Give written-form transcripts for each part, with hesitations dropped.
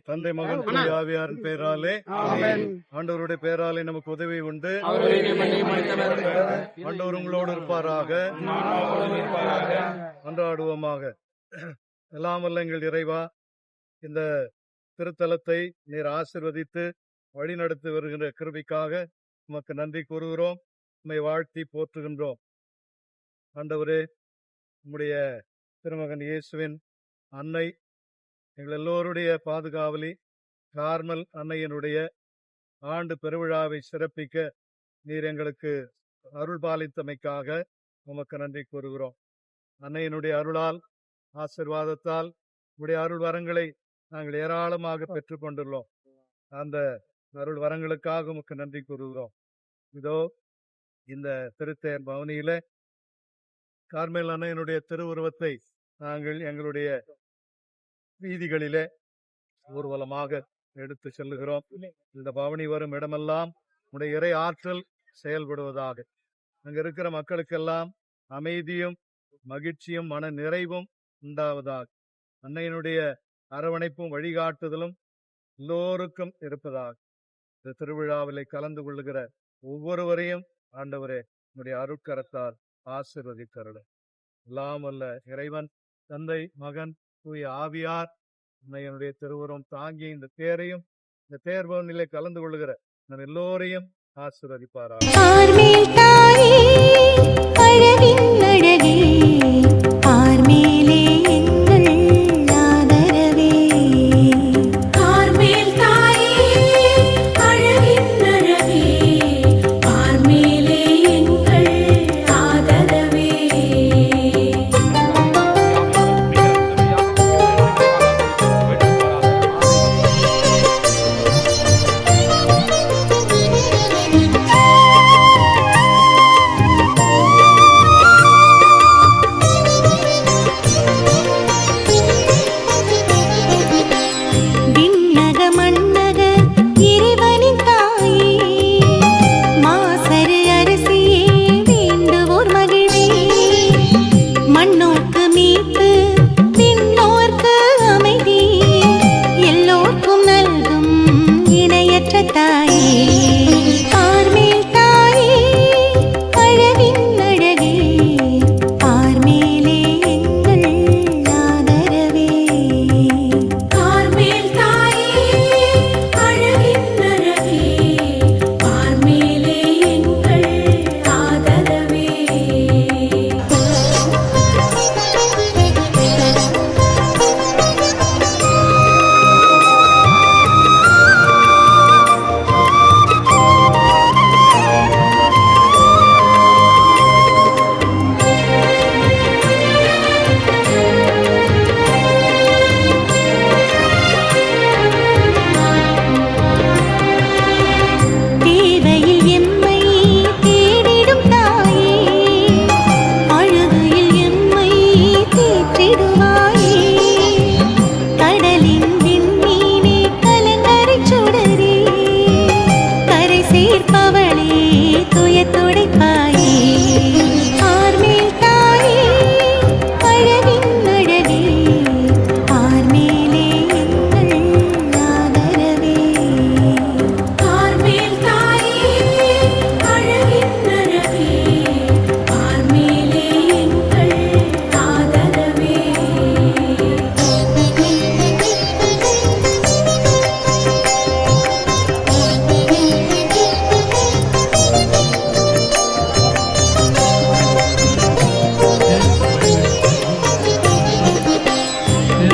தந்தை மகன் ஆவியாரின் பெயராலே ஆண்டவருடைய பெயராலே நமக்கு உதவி உண்டு. ஆண்டவர் உங்களோடு இருப்பாராக. மன்றாடுவோமாக. எல்லாம் வல்ல எங்கள் இறைவா, இந்த திருத்தலத்தை நீர் ஆசீர்வதித்து வழிநடத்தி வருகின்ற கிருபைக்காக உமக்கு நன்றி கூறுகிறோம். உம்மை வாழ்த்தி போற்றுகின்றோம். ஆண்டவரே, உம்முடைய திருமகன் இயேசுவின் அன்னை, எங்கள் எல்லோருடைய பாதுகாவலி கார்மல் அன்னையினுடைய ஆண்டு பெருவிழாவை சிறப்பிக்க நீர் எங்களுக்கு அருள் பாலித்தமைக்காக உமக்கு நன்றி கூறுகிறோம். அன்னையினுடைய அருளால், ஆசீர்வாதத்தால் உடைய அருள் வரங்களை நாங்கள் ஏராளமாக பெற்றுக் கொண்டுள்ளோம். அந்த அருள் வரங்களுக்காக உமக்கு நன்றி கூறுகிறோம். இதோ இந்த திருத்தேர் பவனியில கார்மேல் அன்னையினுடைய திருவுருவத்தை நாங்கள் எங்களுடைய வீதிகளிலே ஊர்வலமாக எடுத்து செல்லுகிறோம். இந்த பவனி வரும் இடமெல்லாம் உடைய இறை ஆற்றல் செயல்படுவதாக, அங்க இருக்கிற மக்களுக்கெல்லாம் அமைதியும் மகிழ்ச்சியும் மன நிறைவும் உண்டாவதாக, அன்னையினுடைய அரவணைப்பும் வழிகாட்டுதலும் எல்லோருக்கும் இருப்பதாக, இந்த திருவிழாவிலே கலந்து கொள்ளுகிற ஒவ்வொருவரையும் ஆண்டவரே உடைய அருட்கரத்தால் ஆசீர்வதித்தருள. எல்லாம் வல்ல இறைவன் தந்தை மகன் தூய ஆவியார் அன்னையனுடைய திருவுருவம் தாங்கி இந்த தேரையும் இந்த தேர்பவனிலே கலந்து கொள்ளுகிற நம் எல்லோரையும் ஆசீர்வதிப்பாராக.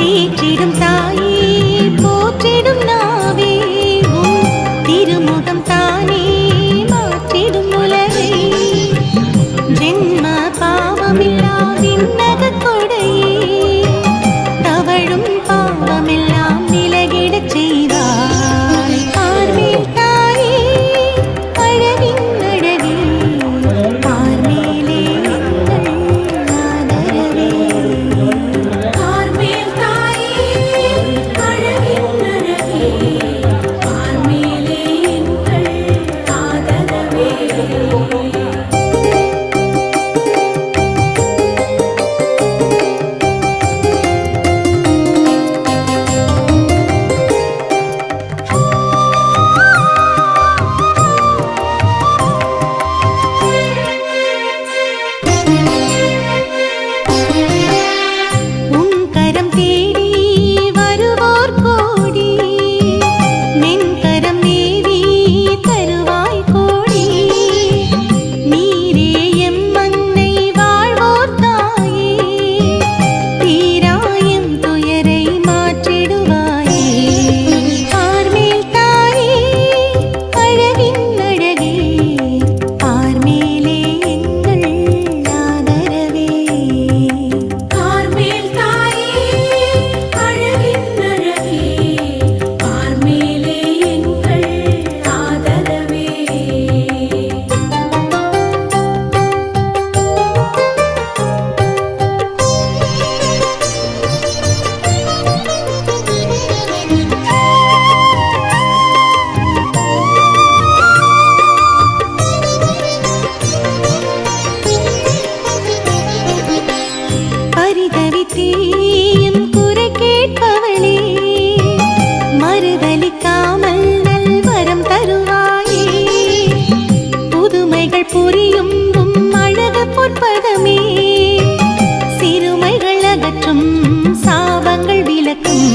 தேற்றிடும் தாயே போற்றிடும் நாவே உன் திருமுகம் தானே மாற்றிடும் உலகை ஜென்ம பாவமில்லா விண்ணக கொடையே தவழும் பாவமெல்லாம் விலகிடச் செய்தாய் பார்மேல் தாயே அழகின் அழகே பார்மேலே எங்கள் ஆதரவே பார்மேல் தாயே அழகின் அழகே பார்மேலே எங்கள் ஆதரவே உன் கரம் தேடி வருவோர் கோடி மென்கரம் மேவி தருவாய் கோடி நீரே எம் மன்னை வாழ்வோர் தாயே தீராயம் துயரை மாற்றிடுவாயே பார்மேல் தாயே அழகின் அழகே பார்மேலே எங்கள் ஆதரவே பார்மேல் தாயே அழகின் அழகே பார்மேலே எங்கள் ஆதரவே பரிதவித்தேன் குறை கேட்பவளே மறுதலிக்காமல் நல்வரம் தருவாயே புதுமைகள் புரியும் உம் அழகு பொற்பதமே சிறுமைகள் அகற்றும் சாபங்கள் விலக்கும்